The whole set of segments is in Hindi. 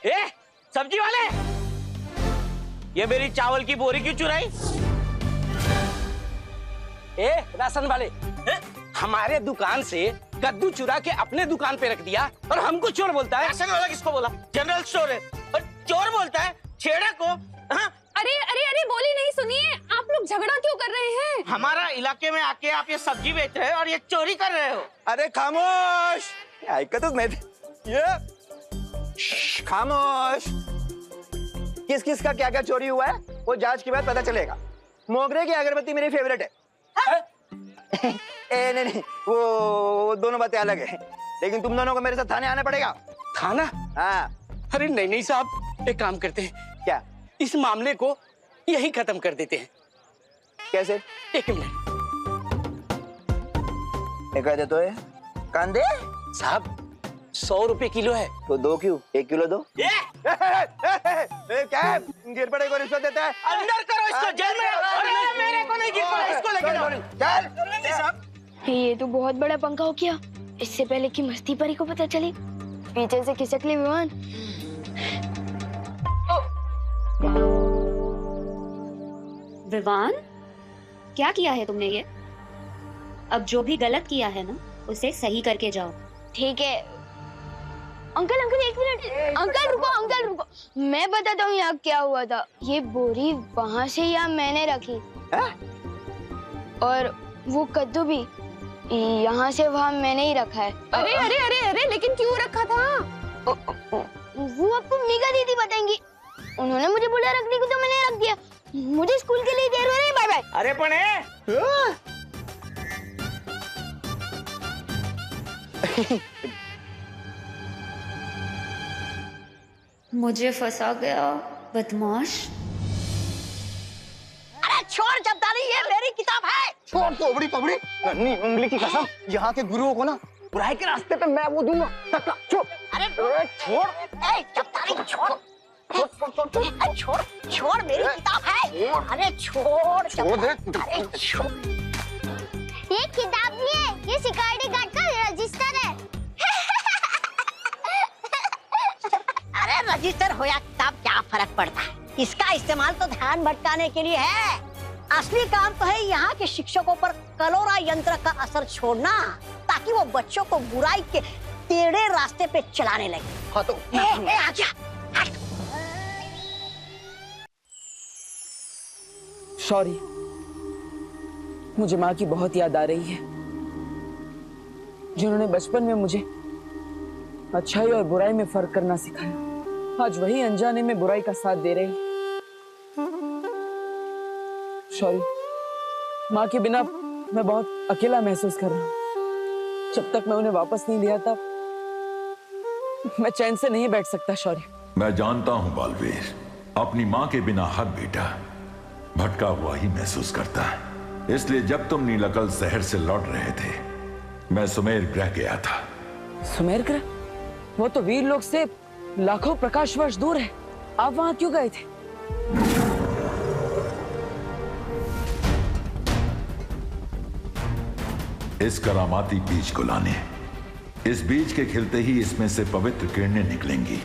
ए, सब्जी वाले, ये मेरी चावल की बोरी क्यों चुराई? ए राशन वाले, हमारे दुकान से कद्दू चुरा के अपने दुकान पे रख दिया और हमको चोर बोलता है। राशन वाला किसको बोला? जनरल स्टोर है और चोर बोलता है छेड़ा को। हाँ? अरे अरे अरे, बोली नहीं सुनिए, आप लोग झगड़ा क्यों कर रहे हैं? हमारा इलाके में आके आप ये सब्जी बेच रहे हो और ये चोरी कर रहे हो। अरे खामोश, ऐकतच नाही ये। खामोश। किस किस का क्या क्या चोरी हुआ है वो जांच के बाद पता चलेगा। मोगरे की अगरबत्ती मेरी फेवरेट है। ए नहीं, वो दोनों बातें अलग है, लेकिन तुम दोनों को मेरे साथ थाने आना पड़ेगा। थाना? हाँ। अरे नहीं साहब, एक काम करते हैं, क्या? इस मामले को यही खत्म कर देते हैं। कैसे? एक मिनट। कह दे तो है कांदे साहब 100 रुपए किलो है। तो 2 क्यों? 1 किलो दो। क्या गिर पड़े को रिश्वत देता है? अंदर करो इसको, जेल में। अरे मेरे को नहीं गिर पड़ा, इसको लेके जाओ। चल। ये तो बहुत बड़ा पंखा हो गया। इससे पहले कि मस्ती परी को पता चले, पीछे से खिसक ली विमान। विवान, क्या किया है तुमने ये? अब जो भी गलत किया है ना, उसे सही करके जाओ। ठीक है। अंकल अंकल, एक मिनट। अंकल रुको, मैं बताता हूँ यहाँ क्या हुआ था। ये बोरी वहाँ से यहाँ मैंने रखी और वो कद्दू भी यहाँ से वहाँ मैंने ही रखा है। अरे अरे अरे अरे, लेकिन क्यों रखा था? वो आपको मीगा दीदी बताएंगी। उन्होंने मुझे बोला रखने को तो मैंने रख दिया। मुझे स्कूल के लिए देर हो रही है। Bye bye. अरे पने मुझे फंसा गया बदमाश। अरे छोड़ जब्दारी, ये मेरी किताब है। छोड़ तोबड़ी पबड़ी, नन्ही उंगली की कसम। यहाँ के गुरुओं को ना बुराई के रास्ते पे मैं वो दूंगा। छोड़। अरे छोड़, जब्दारी छोड़। छोड़ छोड़, मेरी किताब है। अरे छोड़ दे। अरे छोड़। ये किताब नहीं है, ये सिक्योरिटी गार्ड का रजिस्टर है। अरे रजिस्टर हो या किताब, क्या फर्क पड़ता है? इसका इस्तेमाल तो ध्यान भटकाने के लिए है। असली काम तो है यहाँ के शिक्षकों पर कलोरा यंत्र का असर छोड़ना, ताकि वो बच्चों को बुराई के टेढ़े रास्ते पे चलाने लगे। हाँ तो आजा। सॉरी, मुझे माँ की बहुत याद आ रही है, जिन्होंने बचपन में मुझे अच्छाई और बुराई में फर्क करना सिखाया। आज वही अनजाने में बुराई का साथ दे रही। सॉरी, माँ के बिना मैं बहुत अकेला महसूस कर रहा हूँ। जब तक मैं उन्हें वापस नहीं लिया तब मैं चैन से नहीं बैठ सकता। सॉरी। मैं जानता हूँ बालवीर, अपनी माँ के बिना हर बेटा भटका हुआ ही महसूस करता है। इसलिए जब तुम नीलकल शहर से लौट रहे थे, मैं सुमेर ग्रह गया था। सुमेर ग्रह? वो तो वीर लोक से लाखों प्रकाश वर्ष दूर है। आप वहां क्यों गए थे? इस करामाती बीज को लाने। इस बीज के खिलते ही इसमें से पवित्र किरणें निकलेंगी,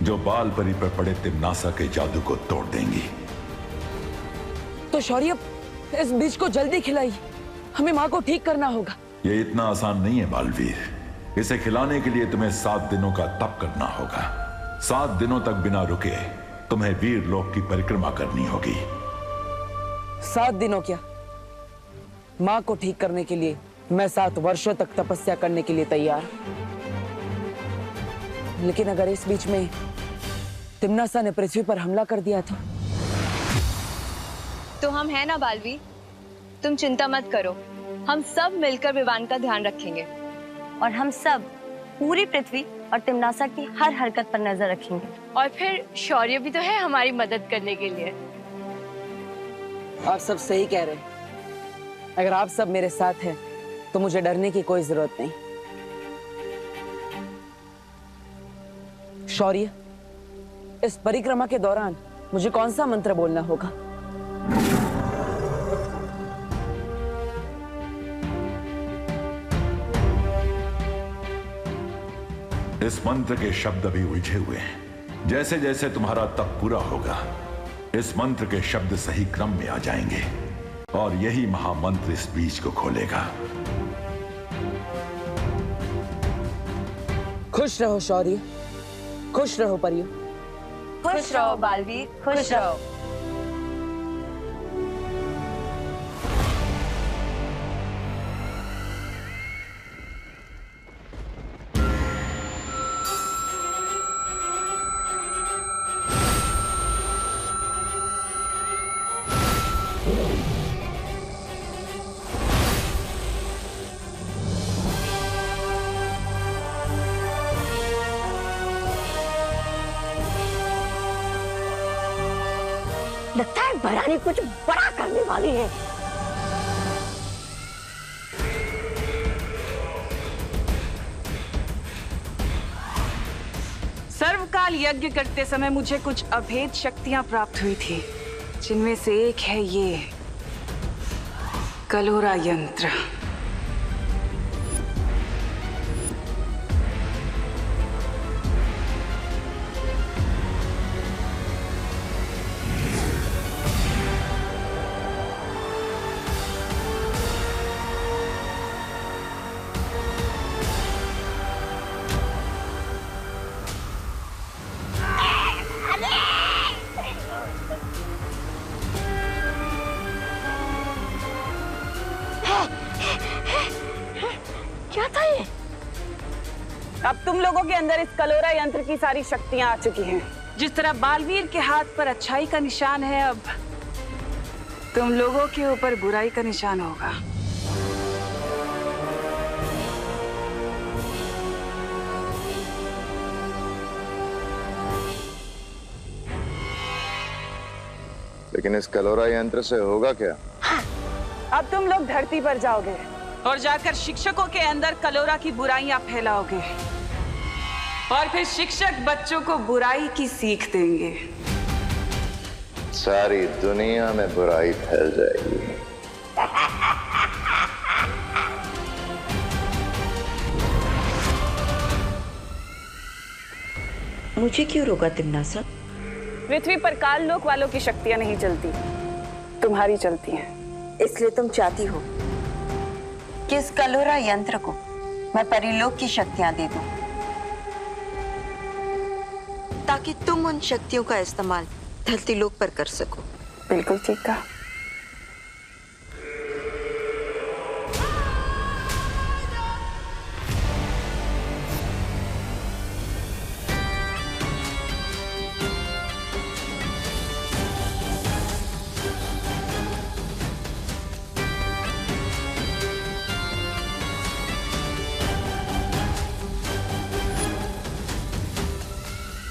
जो बाल परी पर पड़े तिम्नासा के जादू को तोड़ देंगी। तो शौर्य, इस बीज को जल्दी खिलाइए, हमें माँ को ठीक करना होगा। ये इतना आसान नहीं है बालवीर। इसे खिलाने के लिए तुम्हें 7 दिनों का तप करना होगा। 7 दिनों तक बिना रुके तुम्हें वीर लोक की परिक्रमा करनी होगी। 7 दिनों क्या? माँ को ठीक करने के लिए मैं 7 वर्षों तक तपस्या करने के लिए तैयार। लेकिन अगर इस बीच में तिम्नासा ने पृथ्वी पर हमला कर दिया तो हम है ना बालवी, तुम चिंता मत करो। हम सब मिलकर विवान का ध्यान रखेंगे और हम सब पूरी पृथ्वी और तिम्नासा की हर हरकत पर नजर रखेंगे। और फिर शौर्य भी तो है हमारी मदद करने के लिए। आप सब सही कह रहे हैं। अगर आप सब मेरे साथ हैं तो मुझे डरने की कोई जरूरत नहीं। शौर्य, इस परिक्रमा के दौरान मुझे कौन सा मंत्र बोलना होगा? इस मंत्र के शब्द अभी उलझे हुए हैं। जैसे जैसे तुम्हारा तप पूरा होगा, इस मंत्र के शब्द सही क्रम में आ जाएंगे और यही महामंत्र इस बीज को खोलेगा। खुश रहो शौर्य, खुश रहो परियो। खुश रहो बालवीर, खुश रहो। लगता है भरानी कुछ बड़ा करने वाली है। सर्वकाल यज्ञ करते समय मुझे कुछ अभेद शक्तियां प्राप्त हुई थी, जिनमें से एक है ये कलोरा यंत्र। क्या था ये? अब तुम लोगों के अंदर इस कलोरा यंत्र की सारी शक्तियां आ चुकी हैं। जिस तरह बालवीर के हाथ पर अच्छाई का निशान है, अब तुम लोगों के ऊपर बुराई का निशान होगा। लेकिन इस कलोरा यंत्र से होगा क्या? अब तुम लोग धरती पर जाओगे और जाकर शिक्षकों के अंदर कलोरा की बुराइयां फैलाओगे और फिर शिक्षक बच्चों को बुराई की सीख देंगे। सारी दुनिया में बुराई फैल जाएगी। मुझे क्यों रोका तिम्नासा? पृथ्वी पर काल लोक वालों की शक्तियां नहीं चलती, तुम्हारी चलती हैं। इसलिए तुम चाहती हो कि इस कलोरा यंत्र को मैं परिलोक की शक्तियां दे दूं, ताकि तुम उन शक्तियों का इस्तेमाल धरती लोक पर कर सको। बिल्कुल ठीक कहा।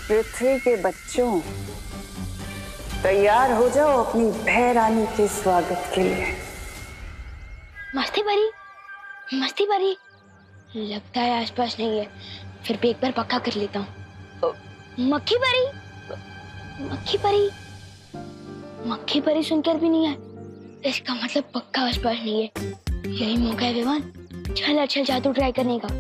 पृथ्वी के बच्चों, तैयार हो जाओ अपनी भय रानी के स्वागत के लिए। मस्ती भरी, मस्ती भरी। लगता है आसपास नहीं है, फिर भी एक बार पक्का कर लेता हूँ। मक्खी परी, मक्खी परी, मक्खी परी सुनकर भी नहीं है, इसका मतलब पक्का आसपास नहीं है। यही मौका है विवान, चल अच्छा जादू ट्राई करने का,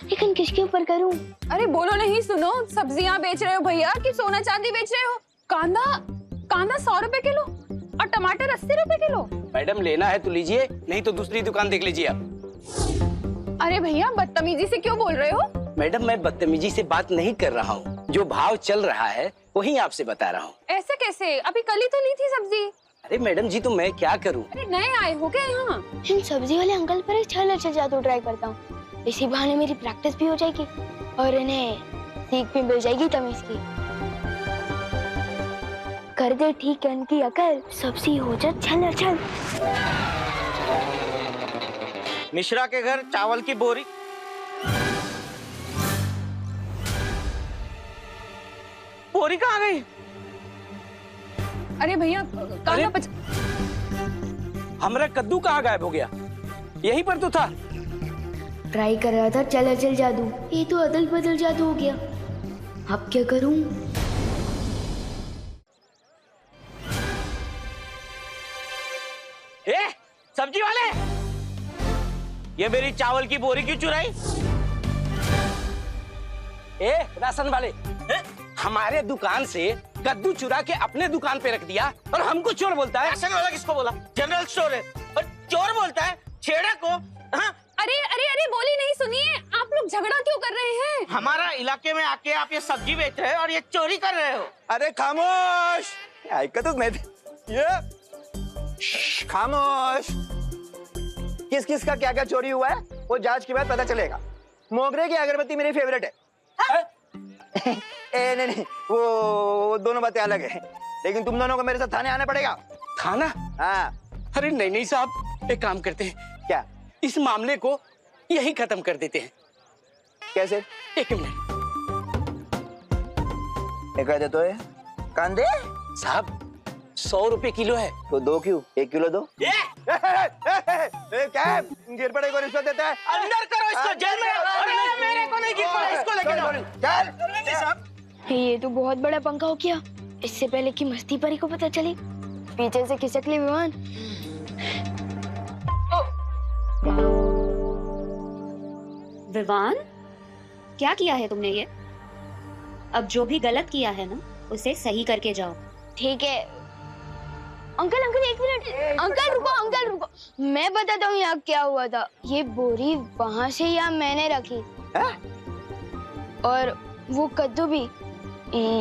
लेकिन किसके ऊपर करूं? अरे बोलो नहीं, सुनो। सब्जियां बेच रहे हो भैया कि सोना चांदी बेच रहे हो? कांदा 100 रुपए किलो और टमाटर 80 रुपए किलो। मैडम लेना है तो लीजिए, नहीं तो दूसरी दुकान देख लीजिए आप। अरे भैया बदतमीजी से क्यों बोल रहे हो? मैडम मैं बदतमीजी से बात नहीं कर रहा हूँ, जो भाव चल रहा है वही आपसे बता रहा हूँ। ऐसे कैसे? अभी कल ही तो ली थी सब्जी। अरे मैडम जी, तो मैं क्या करूँ? अरे नए आए हो क्या यहाँ? इन सब्जी वाले अंकल पर एक चल अच्छा जादू ट्राई करता हूँ, इसी बहाने मेरी प्रैक्टिस भी हो जाएगी और इन्हें सीख भी मिल जाएगी तमीज की। कर दे ठीक इनकी अकल, सब्जी हो जा छल छल। मिश्रा के घर चावल की बोरी। बोरी कहाँ गई? अरे भैया हमारा कद्दू कहाँ गायब हो गया? यहीं पर तो था। ट्राई कर रहा था चल अचल जादू, ये तो अदल बदल जादू हो गया। अब क्या करूं? सब्जी वाले, ये मेरी चावल की बोरी क्यों चुराई? ए राशन वाले, हमारे दुकान से कद्दू चुरा के अपने दुकान पे रख दिया और हमको चोर बोलता है। राशन वाला किसको बोला? जनरल स्टोर है और चोर बोलता है छेड़ा को। हाँ? अरे अरे अरे बोली नहीं सुनिए, आप लोग झगड़ा क्यों कर रहे हैं? हमारा इलाके में आके आप ये सब्जी बेच रहे हो और ये चोरी कर रहे हो। अरे खामोश, ऐकतच नाही ये। खामोश। किस किस का क्या क्या चोरी हुआ है वो जांच के बाद पता चलेगा। मोगरे की अगरबत्ती मेरी फेवरेट है। ए नहीं, वो दोनों बातें अलग है, लेकिन तुम दोनों को मेरे साथ थाने आना पड़ेगा। थाना? हाँ। अरे नहीं साहब, एक काम करते हैं, क्या इस मामले को यही खत्म कर देते हैं। कैसे? एक मिनट। कहते तो है कांदे साहब 100 रुपए किलो है। तो 2 क्यों? 1 किलो दो। क्या है? गिर पड़े को रिश्वत देता है? अंदर करो इसको, जेल में। अरे मेरे को नहीं गिर पड़ा, इसको लेके जाओ। ये तो बहुत बड़ा पंखा हो गया। इससे पहले कि मस्ती परी को पता चली, पीछे से खिसक ली विवान। विवान, क्या किया है तुमने ये? अब जो भी गलत किया है ना, उसे सही करके जाओ। ठीक है अंकल, अंकल 1 मिनट। अंकल रुको, मैं बताता हूँ यहाँ क्या हुआ था। ये बोरी वहाँ से यहाँ मैंने रखी और वो कद्दू भी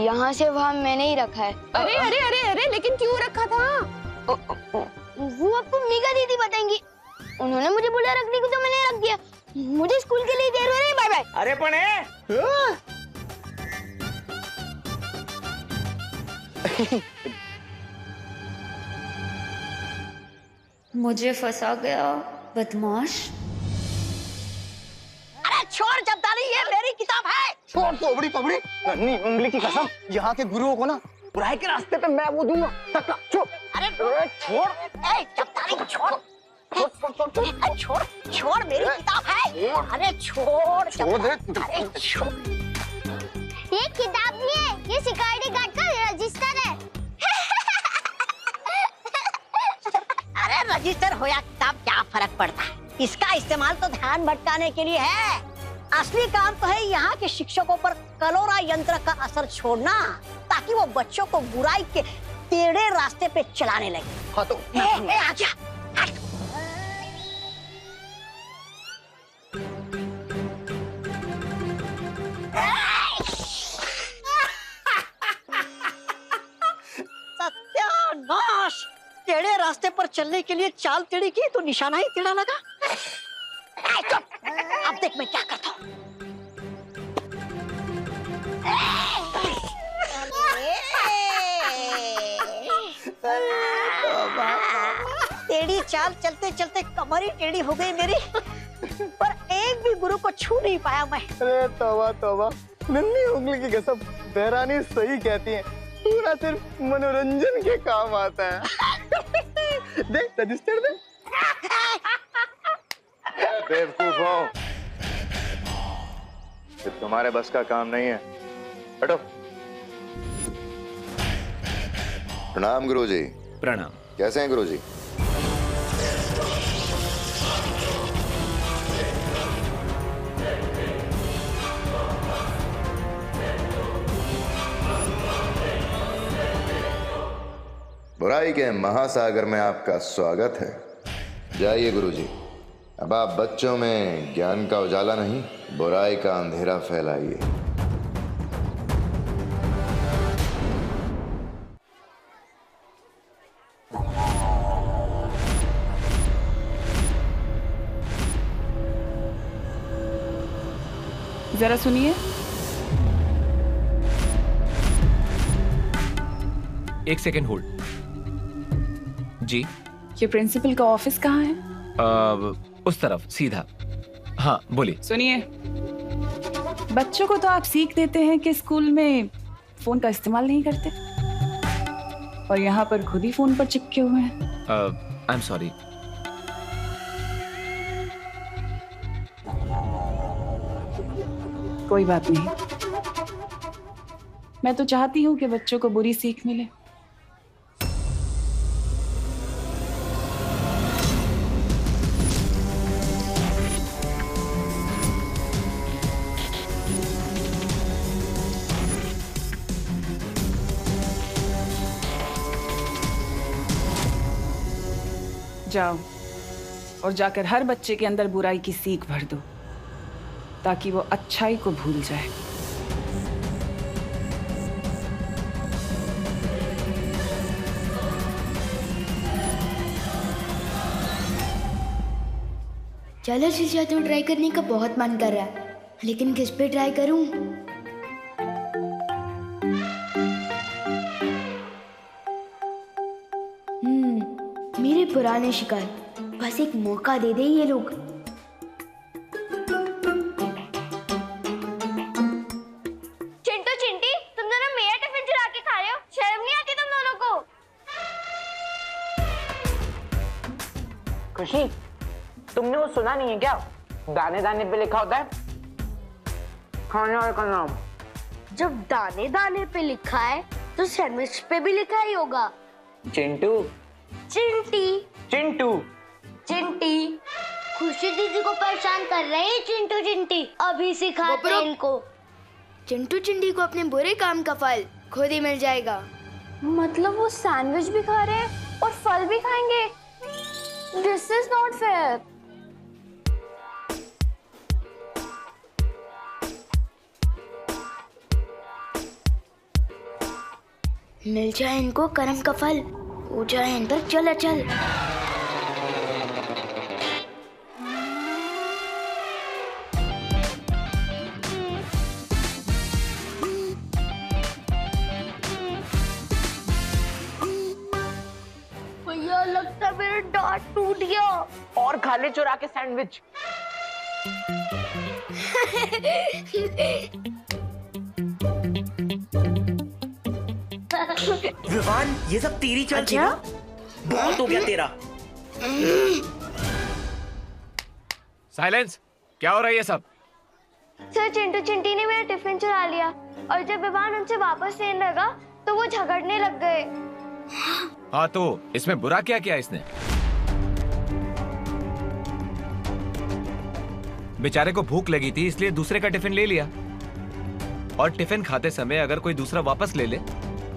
यहाँ से वहाँ मैंने ही रखा है। अरे अरे अरे अरे लेकिन क्यों रखा था? वो आपको मीका दीदी बताएंगी। उन्होंने मुझे बोला रखने को, तो मैंने रख दिया। मुझे स्कूल के लिए देर हो रही है। Bye bye. अरे मुझे फंसा गया बदमाश। अरे छोड़ जब्दारी, ये मेरी किताब है। छोड़ तोबड़ी तोबड़ी, नन्ही उंगली की कसम, यहाँ के गुरुओं को ना बुराई के रास्ते पे मैं वो दूंगा। छोड़। अरे छोड़, ए जब्दारी छोड़। छोड़ मेरी किताब है। अरे छोड़ दे। अरे छोड़। ये किताब नहीं है, ये सिक्योरिटी गार्ड का रजिस्टर है। अरे रजिस्टर हो या किताब, क्या फर्क पड़ता है? इसका इस्तेमाल तो ध्यान भटकाने के लिए है। असली काम तो है यहाँ के शिक्षकों पर कलोरा यंत्र का असर छोड़ना, ताकि वो बच्चों को बुराई के टेढ़े रास्ते पे चलाने लगे। हाँ तो आजा। सत्यानाश! टेढ़े रास्ते पर चलने के लिए चाल टेढ़ी की तो निशाना ही टेढ़ा लगा। अब देख मैं क्या करता हूँ। टेढ़ी चाल चलते चलते कमर ही टेढ़ी हो गई मेरी, पर एक भी गुरु को छू नहीं पाया मैं। अरे तौबा तौबा, नन्ही उंगली की कसम, बहरानी सही कहती है, पूरा सिर्फ मनोरंजन के काम आता है। देख रजिस्टर दे। बेवकूफों, ये तुम्हारे बस का काम नहीं है। हटो। प्रणाम गुरुजी। प्रणाम। कैसे हैं गुरुजी? बुराई के महासागर में आपका स्वागत है। जाइए गुरुजी, अब आप बच्चों में ज्ञान का उजाला नहीं, बुराई का अंधेरा फैलाइए। जरा सुनिए। एक सेकेंड होल्ड। जी, ये प्रिंसिपल का ऑफिस कहाँ है? उस तरफ सीधा। हाँ बोलिए। सुनिए, बच्चों को तो आप सीख देते हैं कि स्कूल में फोन का इस्तेमाल नहीं करते, और यहाँ पर खुद ही फोन पर चिपके हुए हैं। I am sorry. कोई बात नहीं, मैं तो चाहती हूँ कि बच्चों को बुरी सीख मिले। जाओ और जाकर हर बच्चे के अंदर बुराई की सीख भर दो, ताकि वो अच्छाई को भूल जाए। चलो शीशा तो ट्राई करने का बहुत मन कर रहा है, लेकिन किस पे ट्राई करूं? मेरे पुराने शिकार, बस एक मौका दे दे ये लोग। चिंटू चिंटी, तुम दोनों मेरा टिफिन चुरा के खा रहे हो, शर्म नहीं आती तुम दोनों को? खुशी, तुमने वो सुना नहीं है क्या? दाने दाने पे लिखा होता है खाने वाले का नाम। जब दाने दाने पे लिखा है तो सैंडविच पे भी लिखा ही होगा। चिंटू। चिंटी। चिंटू। चिंटी। खुशी दीदी को परेशान कर रहे हैं चिंटू चिंटी, अभी सिखाते हैं इनको। चिंटू चिंटी को अपने बुरे काम का फल खुद ही मिल जाएगा। मतलब वो सैंडविच भी खा रहे हैं और फल भी खाएंगे? This is not fair. मिल जाए इनको कर्म का फल, हो जाए इन पर चल चल। भैया लगता है मेरा दांत टूट गया। और खा ले चुरा के सैंडविच। विवान, ये सब तेरी चाल थी ना? बहुत हो गया तेरा। साइलेंस! क्या हो रहा है ये सब? सर, चिंटू चिंटी ने मेरा टिफिन चुरा लिया और जब विवान उनसे वापस लेने लगा तो वो झगड़ने लग गए। हाँ, तो इसमें बुरा क्या किया इसने? बेचारे को भूख लगी थी इसलिए दूसरे का टिफिन ले लिया, और टिफिन खाते समय अगर कोई दूसरा वापस ले ले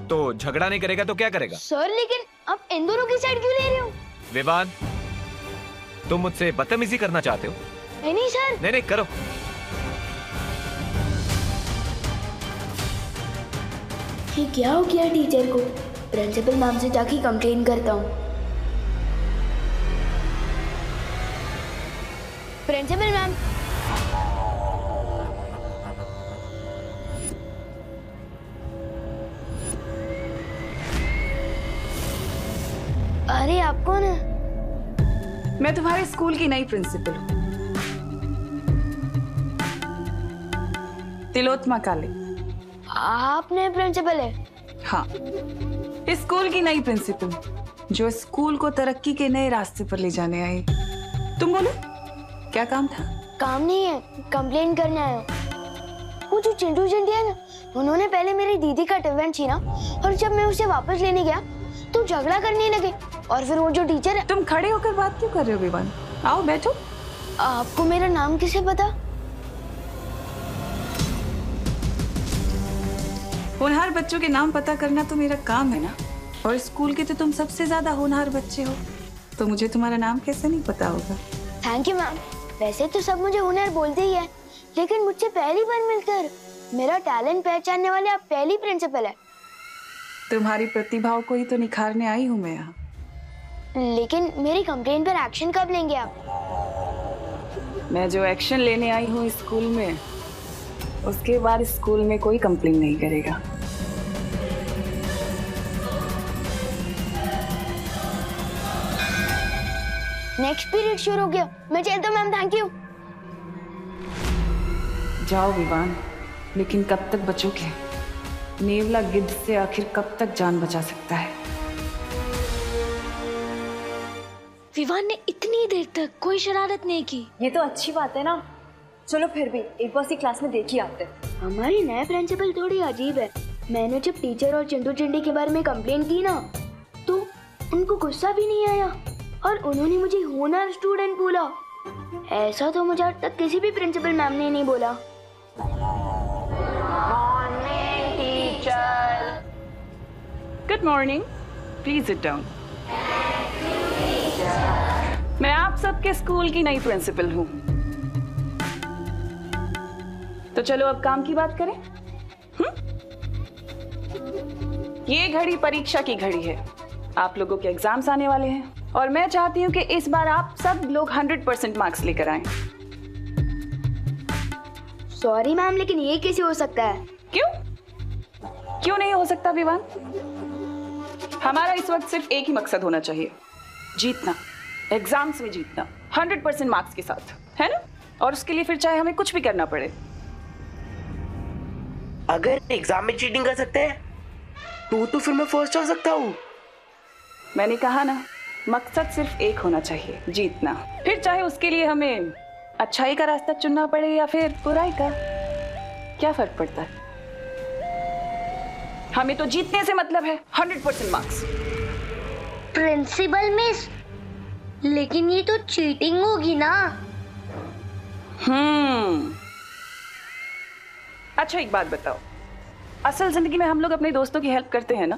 तो झगड़ा नहीं करेगा तो क्या करेगा? सर, लेकिन आप इन दोनों की साइड क्यों ले रहे हो? विवान, तुम मुझसे बदतमीजी करना चाहते हो? नहीं सर। नहीं करो। ये क्या हो गया टीचर को? प्रिंसिपल मैम से जाके कंप्लेन करता हूँ। प्रिंसिपल मैम, अरे आप कौन है? मैं तुम्हारे स्कूल की नई प्रिंसिपल हूँ, तिलोत्मा काले। आप नए प्रिंसिपल है? हाँ, इस स्कूल की नई प्रिंसिपल जो स्कूल को तरक्की के नए रास्ते पर ले जाने आई। तुम बोलो, क्या काम था? काम नहीं है, कंप्लेन करने आया हूँ। वो जो चिंटू चिंटी है ना, उन्होंने पहले मेरी दीदी का टिफिन छीना और जब मैं उसे वापस लेने गया तो झगड़ा करने लगे, और फिर वो जो टीचर है। तुम खड़े होकर बात क्यों कर रहे हो विवान? आओ बैठो। आपको मेरा नाम किसे पता? होनहार बच्चों के नाम पता करना तो मेरा काम है ना, और स्कूल के तो तुम सबसे ज्यादा होनहार बच्चे हो, तो मुझे तुम्हारा नाम कैसे नहीं पता होगा? Thank you ma'am. वैसे तो सब मुझे होनहार बोलते ही है, लेकिन मुझसे पहली बार मिलकर मेरा टैलेंट पहचानने वाले आप पहली प्रिंसिपल है। तुम्हारी प्रतिभाओं को ही तो निखारने आई हूँ मैं यहाँ। लेकिन मेरी कंप्लेन पर एक्शन कब लेंगे आप? मैं जो एक्शन लेने आई हूँ स्कूल में, उसके बाद स्कूल में कोई कंप्लेन नहीं करेगा। नेक्स्ट पीरियड शुरू हो गया, मैं चलता हूँ मैम। Thank you. जाओ विवान, लेकिन कब तक बचोगे? नेवला गिद्ध से आखिर कब तक जान बचा सकता है? विवान ने इतनी देर तक कोई शरारत नहीं की। ये तो अच्छी बात है ना। चलो फिर भी एक बार सी क्लास में देख ही आते। हमारी नए प्रिंसिपल थोड़ी अजीब है। मैंने जब टीचर और चिंटू चिंटी के बारे में कंप्लेन की ना, तो उनको गुस्सा भी नहीं आया और उन्होंने मुझे होनहार स्टूडेंट बोला। ऐसा तो मुझे आज तक किसी भी प्रिंसिपल मैम ने नहीं बोला। Morning teacher. Good morning, please sit down. सबके स्कूल की नई प्रिंसिपल हूँ। तो चलो अब काम की बात करें। ये घड़ी परीक्षा की घड़ी है। आप लोगों के एग्जाम्स आने वाले हैं और मैं चाहती हूँ कि इस बार आप सब लोग 100% मार्क्स लेकर आएं। सॉरी मैम, लेकिन ये कैसे हो सकता है? क्यों नहीं हो सकता विवान? हमारा इस वक्त सिर्फ एक ही मकसद होना चाहिए, जीतना, एग्जाम्स में जीतना 100% मार्क्स के साथ, है ना? और उसके लिए फिर चाहे हमें कुछ भी करना पड़े। अगर एग्जाम में चीटिंग कर सकते हैं तो फिर मैं फर्स्ट आ सकता हूँ। मैंने कहा ना, मकसद सिर्फ एक होना चाहिए, जीतना। फिर चाहे उसके लिए हमें अच्छाई का रास्ता चुनना पड़े या फिर बुराई का, क्या फर्क पड़ता है? हमें तो जीतने से मतलब है, 100% मार्क्स। प्रिंसिपल मिस, लेकिन ये तो चीटिंग होगी ना। अच्छा एक बात बताओ, असल जिंदगी में हम लोग अपने दोस्तों की हेल्प करते हैं ना?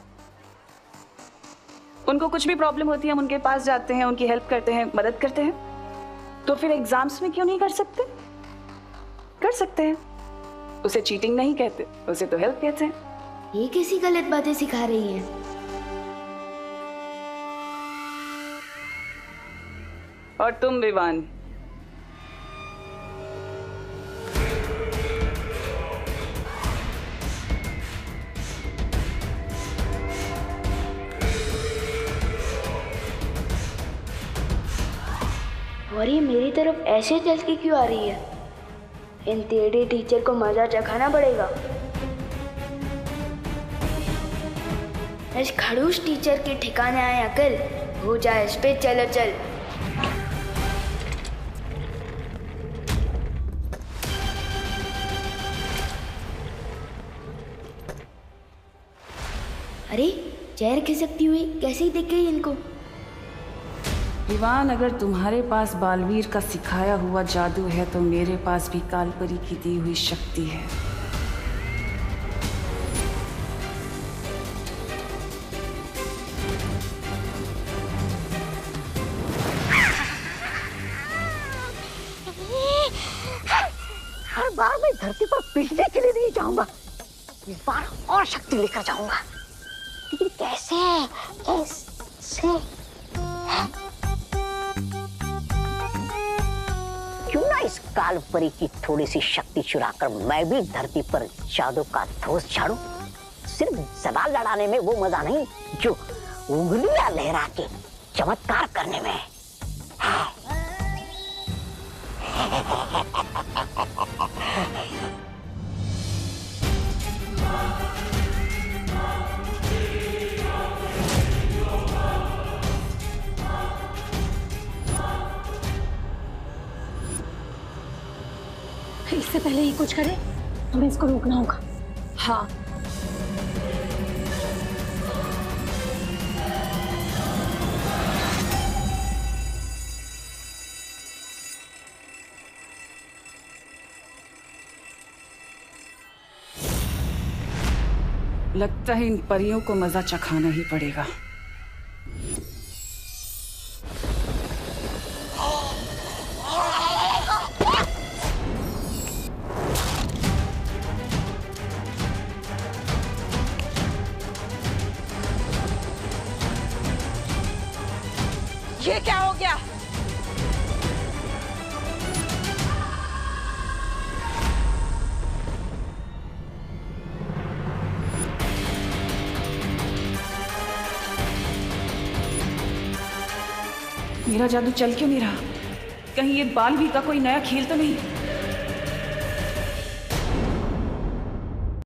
उनको कुछ भी प्रॉब्लम होती है हम उनके पास जाते हैं, उनकी हेल्प करते हैं, मदद करते हैं। तो फिर एग्जाम्स में क्यों नहीं कर सकते? कर सकते हैं। उसे चीटिंग नहीं कहते, उसे तो हेल्प कहते हैं। ये कैसी गलत बातें सिखा रही है? और तुम विवान, और ये मेरी तरफ ऐसे चल के क्यों आ रही है? इन टेढ़े टीचर को मजा चखाना पड़ेगा। इस खड़ूस टीचर के ठिकाने आए अकल, हो जाए इस पे चलो चल। अरे चेहर खिसकती हुई कैसी दिख गई इनको? विवान, अगर तुम्हारे पास बालवीर का सिखाया हुआ जादू है तो मेरे पास भी कालपरी की दी हुई शक्ति है। हर बार मैं धरती पर पिटने के लिए नहीं जाऊंगा, इस बार और शक्ति लेकर जाऊंगा। लेकिन कैसे? क्यों ना इस कालपरी की थोड़ी सी शक्ति चुराकर मैं भी धरती पर जादू का धोस झाड़ू। सिर्फ सवाल लड़ाने में वो मजा नहीं जो उंगलियां लहरा के चमत्कार करने में। इससे पहले ही कुछ करे, हमें इसको रोकना होगा। हाँ, लगता है इन परियों को मजा चखाना ही पड़ेगा। ये क्या हो गया? मेरा जादू चल क्यों नहीं रहा? कहीं ये बालवीर का कोई नया खेल तो नहीं?